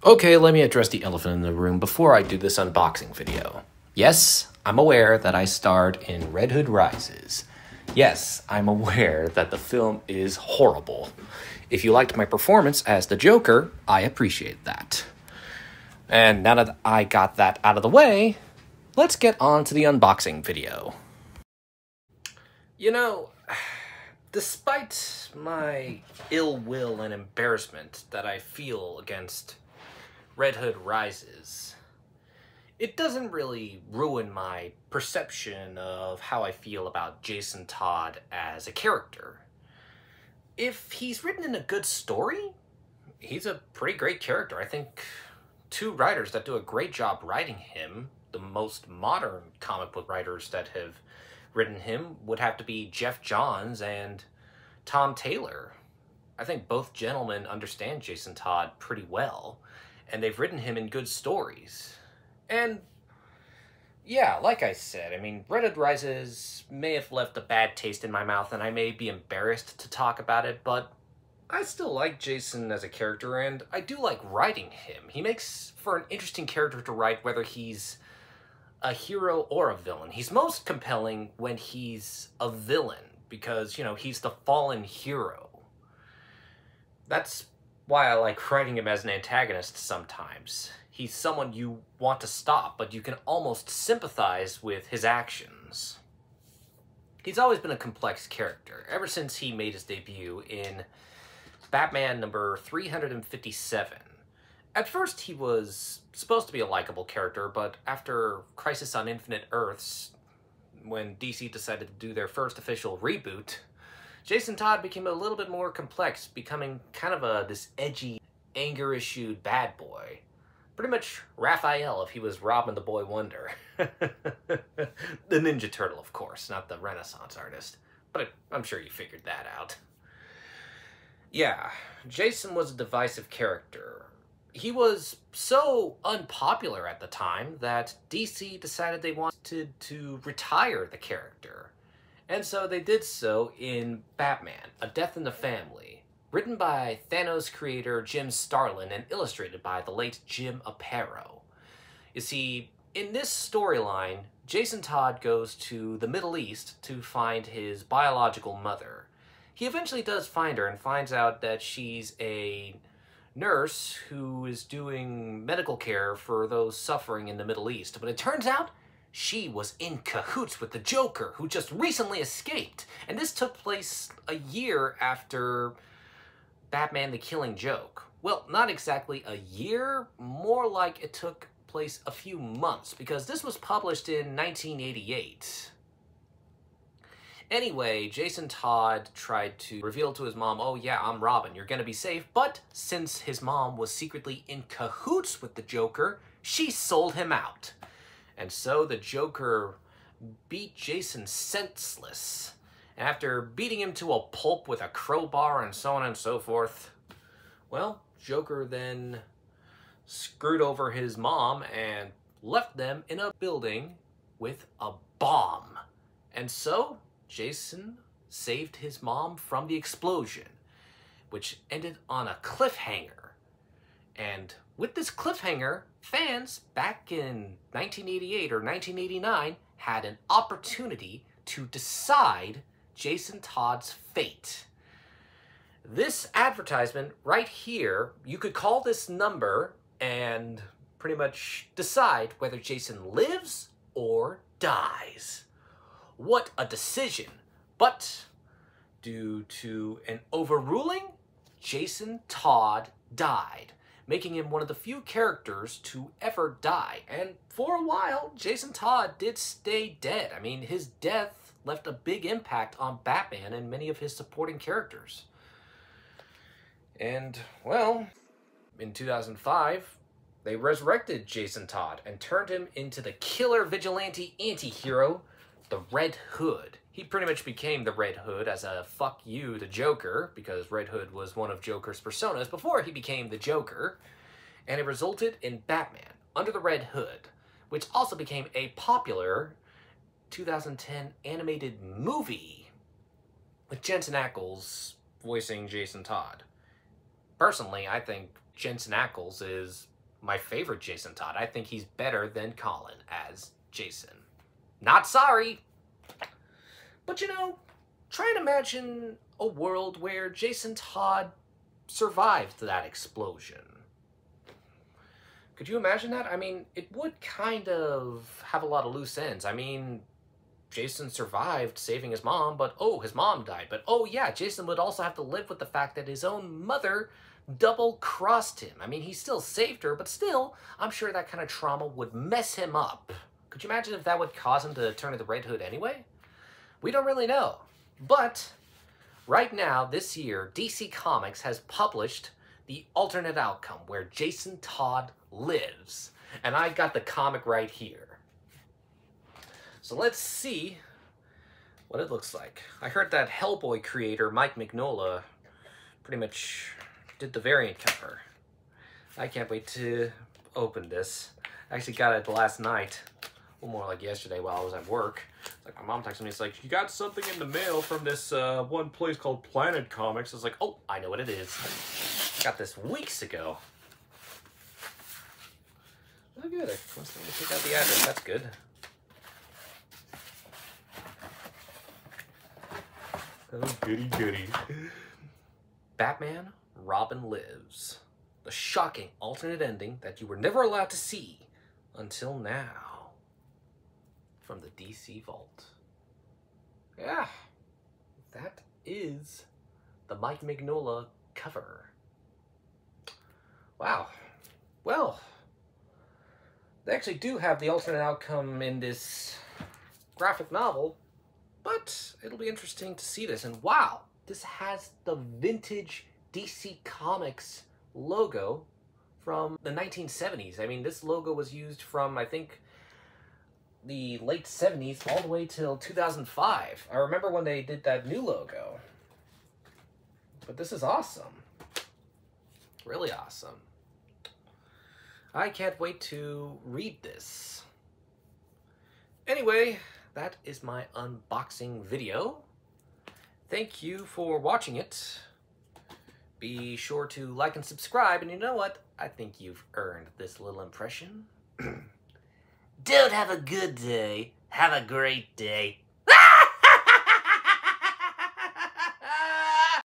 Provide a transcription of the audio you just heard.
Okay, let me address the elephant in the room before I do this unboxing video. Yes, I'm aware that I starred in Red Hood Rises. Yes, I'm aware that the film is horrible. If you liked my performance as the Joker, I appreciate that. And now that I got that out of the way, let's get on to the unboxing video. You know, despite my ill will and embarrassment that I feel against Red Hood Rises, it doesn't really ruin my perception of how I feel about Jason Todd as a character. If he's written in a good story, he's a pretty great character. I think two writers that do a great job writing him, the most modern comic book writers that have written him, would have to be Jeff Johns and Tom Taylor. I think both gentlemen understand Jason Todd pretty well, and they've written him in good stories. And yeah, like I said, I mean, Red Hood Rises may have left a bad taste in my mouth, and I may be embarrassed to talk about it, but I still like Jason as a character, and I do like writing him. He makes for an interesting character to write, whether he's a hero or a villain. He's most compelling when he's a villain, because, you know, he's the fallen hero. That's why I like writing him as an antagonist sometimes. He's someone you want to stop, but you can almost sympathize with his actions. He's always been a complex character, ever since he made his debut in Batman number 357. At first, he was supposed to be a likable character, but after Crisis on Infinite Earths, when DC decided to do their first official reboot, Jason Todd became a little bit more complex, becoming kind of this edgy, anger-issued bad boy. Pretty much Raphael if he was Robin the Boy Wonder. The Ninja Turtle, of course, not the Renaissance artist. But I'm sure you figured that out. Yeah, Jason was a divisive character. He was so unpopular at the time that DC decided they wanted to retire the character. And so they did so in Batman, A Death in the Family, written by Thanos creator Jim Starlin and illustrated by the late Jim Aparo. You see, in this storyline, Jason Todd goes to the Middle East to find his biological mother. He eventually does find her and finds out that she's a nurse who is doing medical care for those suffering in the Middle East. But it turns out she was in cahoots with the Joker, who just recently escaped. And this took place a year after Batman the Killing Joke. Well, not exactly a year, more like it took place a few months, because this was published in 1988. Anyway, Jason Todd tried to reveal to his mom, oh yeah, I'm Robin, you're gonna be safe, but since his mom was secretly in cahoots with the Joker, she sold him out. And so the Joker beat Jason senseless. And after beating him to a pulp with a crowbar and so on and so forth, well, Joker then screwed over his mom and left them in a building with a bomb. And so Jason saved his mom from the explosion, which ended on a cliffhanger. And with this cliffhanger, fans back in 1988 or 1989 had an opportunity to decide Jason Todd's fate. This advertisement right here, you could call this number and pretty much decide whether Jason lives or dies. What a decision. But due to an overruling, Jason Todd died, making him one of the few characters to ever die. And for a while, Jason Todd did stay dead. I mean, his death left a big impact on Batman and many of his supporting characters. And, well, in 2005, they resurrected Jason Todd and turned him into the killer vigilante anti-hero, the Red Hood. He pretty much became the Red Hood as a fuck you to Joker, because Red Hood was one of Joker's personas before he became the Joker, and it resulted in Batman Under the Red Hood, which also became a popular 2010 animated movie with Jensen Ackles voicing Jason Todd. Personally, I think Jensen Ackles is my favorite Jason Todd. I think he's better than Colin as Jason. Not sorry. But you know, try and imagine a world where Jason Todd survived that explosion. Could you imagine that? I mean, it would kind of have a lot of loose ends. I mean, Jason survived saving his mom, but oh, his mom died. But oh yeah, Jason would also have to live with the fact that his own mother double-crossed him. I mean, he still saved her, but still, I'm sure that kind of trauma would mess him up. Could you imagine if that would cause him to turn to the Red Hood anyway? We don't really know. But right now, this year, DC Comics has published the alternate outcome where Jason Todd lives. And I got the comic right here. So let's see what it looks like. I heard that Hellboy creator, Mike Mignola, pretty much did the variant cover. I can't wait to open this. I actually got it last night. Well, more like yesterday while I was at work. It's like my mom texted me, it's like, you got something in the mail from this one place called Planet Comics. I was like, oh, I know what it is. I got this weeks ago. Oh, good. I must have to take out the address. That's good. Oh, goody goody. Batman, Robin Lives. The shocking alternate ending that you were never allowed to see until now. From the DC Vault. Yeah, that is the Mike Mignola cover. Wow. Well, they actually do have the alternate outcome in this graphic novel, but it'll be interesting to see this. And wow, this has the vintage DC Comics logo from the 1970s. I mean, this logo was used from, I think, the late 70s all the way till 2005. I remember when they did that new logo. But this is awesome. Really awesome. I can't wait to read this. Anyway, that is my unboxing video. Thank you for watching it. Be sure to like and subscribe, and you know what? I think you've earned this little impression. Don't have a good day. Have a great day.